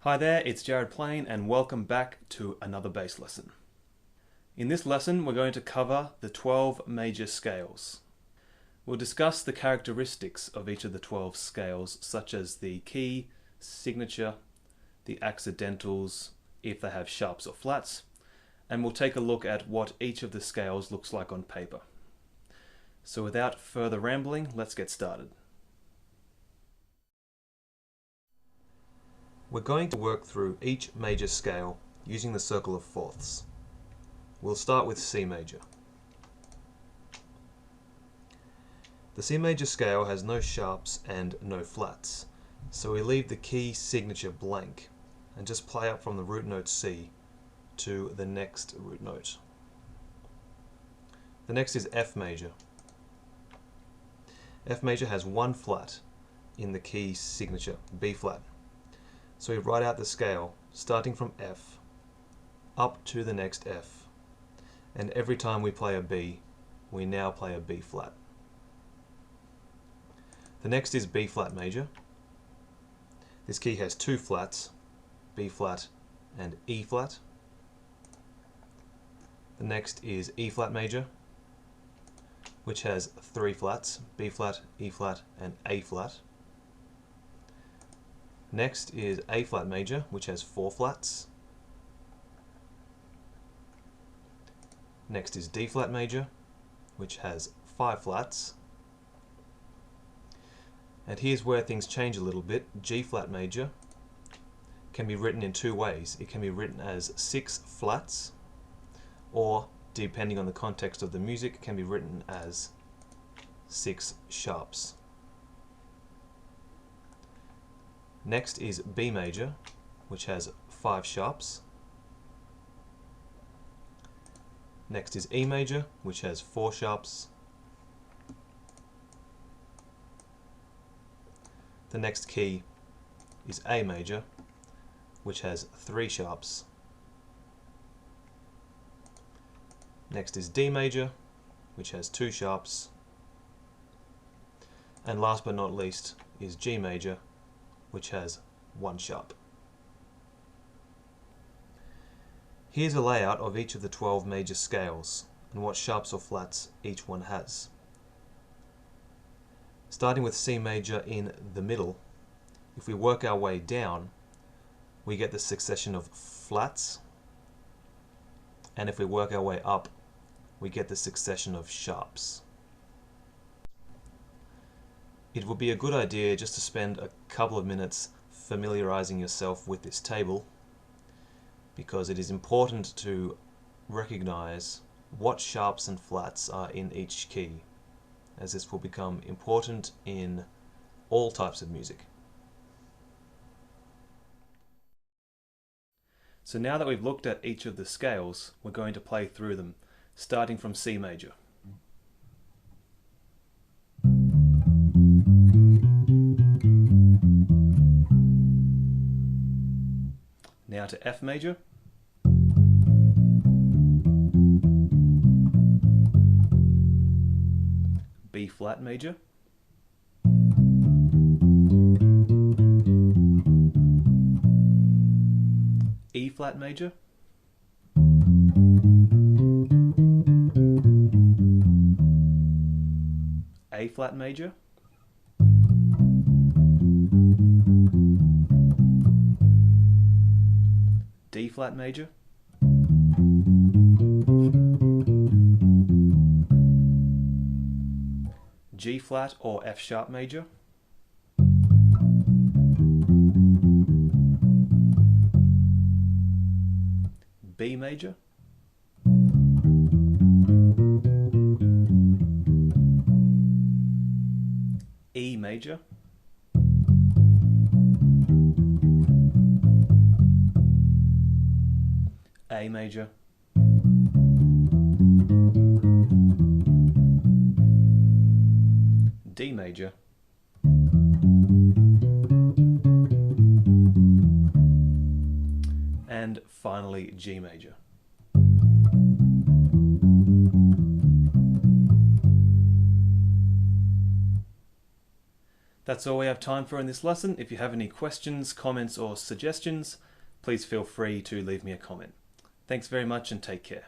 Hi there, it's Jared Plain and welcome back to another bass lesson. In this lesson we're going to cover the 12 major scales. We'll discuss the characteristics of each of the 12 scales, such as the key, signature, the accidentals, if they have sharps or flats, and we'll take a look at what each of the scales looks like on paper. So without further rambling, let's get started. We're going to work through each major scale using the circle of fourths. We'll start with C major. The C major scale has no sharps and no flats, so we leave the key signature blank and just play up from the root note C to the next root note. The next is F major. F major has one flat in the key signature, B flat. So we write out the scale starting from F up to the next F, and every time we play a B, we now play a B flat. The next is B flat major. This key has two flats, B flat and E flat. The next is E flat major, which has three flats, B flat, E flat and A flat. Next is A flat major, which has four flats. Next is D flat major, which has five flats. And here's where things change a little bit. G flat major can be written in two ways. It can be written as 6 flats, or depending on the context of the music, can be written as 6 sharps. Next is B major, which has 5 sharps. Next is E major, which has 4 sharps. The next key is A major, which has 3 sharps. Next is D major, which has 2 sharps. And last but not least is G major, which has 1 sharp. Here's a layout of each of the 12 major scales and what sharps or flats each one has. Starting with C major in the middle, if we work our way down, we get the succession of flats, and if we work our way up, we get the succession of sharps. It would be a good idea just to spend a couple of minutes familiarizing yourself with this table, because it is important to recognize what sharps and flats are in each key, as this will become important in all types of music. So now that we've looked at each of the scales, we're going to play through them, starting from C major. Now to F major. B flat major. E flat major. A flat major. D flat major. G flat or F sharp major. B major. E major. A major. D major. And finally G major. That's all we have time for in this lesson. If you have any questions, comments, or suggestions, please feel free to leave me a comment. Thanks very much and take care.